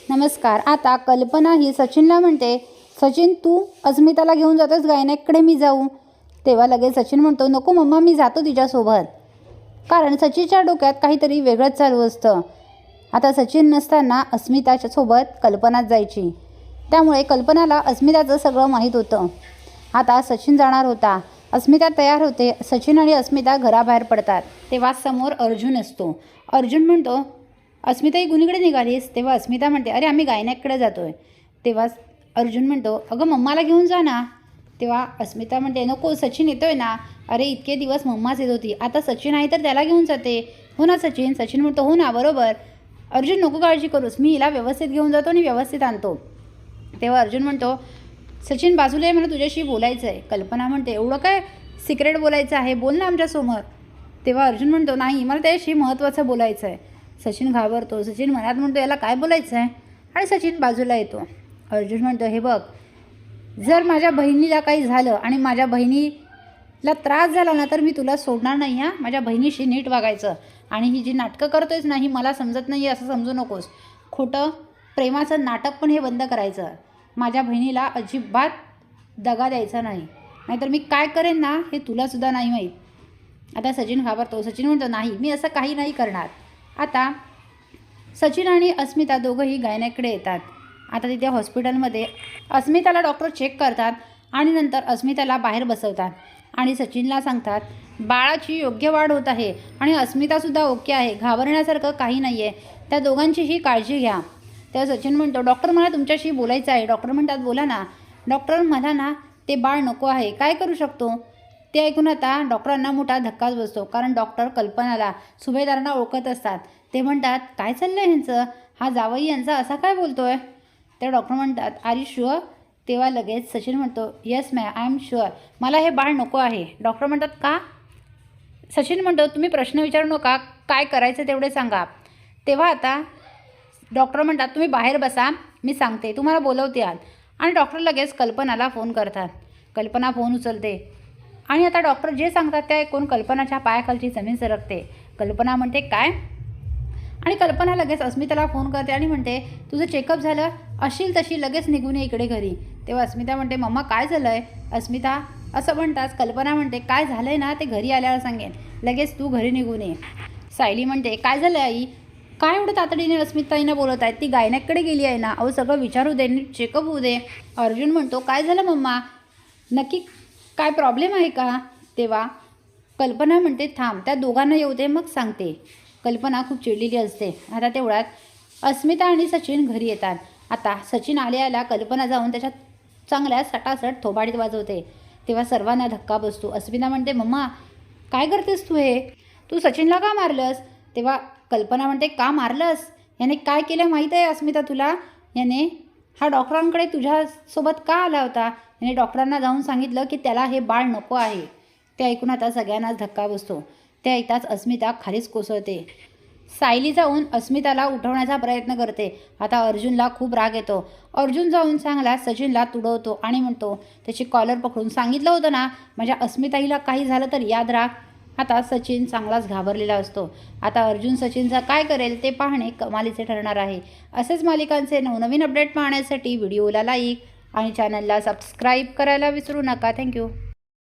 नमस्कार. आता कल्पना ही सचिनला म्हणते, सचिन तू अस्मिताला घेऊन जातोस गायनेककडे, मी जाऊ? तेव्हा लगेच सचिन म्हणतो, नको मम्मा, मी जातो तिच्यासोबत. कारण सचिनच्या डोक्यात काहीतरी वेगळंच चालू असतं. आता सचिन नसताना अस्मिताच्या सोबत कल्पनाच जायची, त्यामुळे कल्पनाला अस्मिताचं सगळं माहीत होतं. आता सचिन जाणार होता, अस्मिता तयार होते. सचिन आणि अस्मिता घराबाहेर पडतात, तेव्हा समोर अर्जुन असतो. अर्जुन म्हणतो, अस्मिता ही कुणीकडे निघालीस? तेव्हा अस्मिता म्हणते, अरे आम्ही गायनेककडे जातो आहे. तेव्हा अर्जुन म्हणतो, अगं मम्माला घेऊन जा ना. तेव्हा अस्मिता म्हणते, नको, सचिन येतोय ना. अरे इतके दिवस मम्माच येत होती, आता सचिन आहे तर त्याला घेऊन जाते. हो ना सचिन? सचिन म्हणतो, हो ना, बरोबर. अर्जुन नको काळजी करूस, मी हिला व्यवस्थित घेऊन जातो आणि व्यवस्थित आणतो. तेव्हा अर्जुन म्हणतो, सचिन बाजूला आहे, मला तुझ्याशी बोलायचं आहे. कल्पना म्हणते, एवढं काय सिक्रेट बोलायचं आहे, बोल ना आमच्यासमोर. तेव्हा अर्जुन म्हणतो, नाही, मला त्याच्याशी महत्त्वाचं बोलायचं आहे. सचिन घाबरतो. सचिन मनात म्हणतो, याला काय बोलायचं आहे? आणि सचिन बाजूला येतो. अर्जुन म्हणतो, हे बघ, जर माझ्या बहिणीला काही झालं आणि माझ्या बहिणीला त्रास झाला ना, तर मी तुला सोडणार नाही. हां, माझ्या बहिणीशी नीट वागायचं. आणि ही जी नाटकं करतोयस ना, ही मला समजत नाही असं समजू नकोस. खोटं प्रेमाचं नाटक पण हे बंद करायचं. माझ्या बहिणीला अजिबात दगा द्यायचा नाही, नाहीतर मी काय करेन ना, हे तुलासुद्धा नाही माहीत. आता सचिन घाबरतो. सचिन म्हणतो, नाही, मी असं काही नाही करणार. आता सचिन आणि अस्मिता दोघंही गायनेककडे येतात. आता तिथे हॉस्पिटलमध्ये अस्मिताला डॉक्टर चेक करतात आणि नंतर अस्मिताला बाहेर बसवतात आणि सचिनला सांगतात, बाळाची योग्य वाढ होत आहे आणि अस्मितासुद्धा ओके आहे, घाबरण्यासारखं काही नाही आहे, त्या दोघांचीही काळजी घ्या. तेव्हा सचिन म्हणतो, डॉक्टर मला तुमच्याशी बोलायचं आहे. डॉक्टर म्हणतात, बोला ना. डॉक्टर, मला ना ते बाळ नको आहे, काय करू शकतो? ते ऐकून आता डॉक्टरांना मोठा धक्काच बसतो, कारण डॉक्टर कल्पनाला, सुभेदारांना ओळखत असतात. ते म्हणतात, काय चाललं आहे ह्यांचं? हा जावई यांचा असा काय बोलतो आहे? ते डॉक्टर म्हणतात, आर यू शुअर? तेव्हा लगेच सचिन म्हणतो, yes ma'am, I am sure, मला हे बाळ नको आहे. डॉक्टर म्हणतात, का? सचिन म्हणतो, तुम्ही प्रश्न विचारू नका, काय करायचं तेवढे सांगा. तेव्हा आता डॉक्टर म्हणतात, तुम्ही बाहेर बसा, मी सांगते, तुम्हाला बोलवते आत. आणि डॉक्टर लगेच कल्पनाला फोन करतात. कल्पना फोन उचलते आणि आता डॉक्टर जे सांगतात ते ऐकून कल्पनाच्या पायाखालची जमीन सरकते. कल्पना म्हणते, काय? आणि कल्पना लगेच अस्मिताला फोन करते आणि म्हणते, तुझं चेकअप झालं असेल तशी लगेच निघून ये इकडे घरी. तेव्हा अस्मिता म्हणते, मम्मा काय झालं आहे? अस्मिता असं म्हणताच कल्पना म्हणते, काय झालं आहे ना ते घरी आल्यावर सांगेन, लगेच तू घरी निघून ये. सायली म्हणते, काय झालं आई? काय एवढं तातडीने अस्मिताईनं बोलत आहेत? ती गायनेककडे गेली आहे ना, अहो सगळं विचारू दे, चेकअप होऊ दे. अर्जुन म्हणतो, काय झालं मम्मा, नक्की काय प्रॉब्लेम आहे का? तेव्हा कल्पना म्हणते, थांब, त्या दोघांना येऊ दे, मग सांगते. कल्पना खूप चिडलेली असते. आता तेवढ्यात अस्मिता आणि सचिन घरी येतात. आता सचिन आल्या कल्पना जाऊन त्याच्यात चांगल्या सटासट थोबाडीत वाजवते. तेव्हा सर्वांना धक्का बसतो. अस्मिता म्हणते, मम्मा काय करतेस तू हे? तू सचिनला का मारलंस? तेव्हा कल्पना म्हणते, का मारलंस? याने काय केलं माहीत आहे अस्मिता तुला? याने हा डॉक्टरांकडे तुझ्यासोबत का आला होता? याने डॉक्टरांना जाऊन सांगितलं की त्याला हे बाळ नको आहे. ते ऐकून आता सगळ्यांनाच धक्का बसतो. ते ऐकताच अस्मिता खालीच कोसळते. सायली जाऊन अस्मिताला उठवण्याचा प्रयत्न करते. आता अर्जुनला खूप राग येतो. अर्जुन जाऊन चांगला सचिनला तुडवतो आणि म्हणतो, त्याची कॉलर पकडून, सांगितलं होतं ना, माझ्या अस्मिताईला काही झालं तर याद राख. आता सचिन चांगलाच घाबरलेला असतो. आता अर्जुन सचिनचा काय करेल ते पाहणे कमालीचे ठरणार आहे. असेच मालिकांचे नवनवीन अपडेट पाहण्यासाठी व्हिडिओला लाईक आणि चॅनलला सबस्क्राईब करायला विसरू नका. थँक्यू.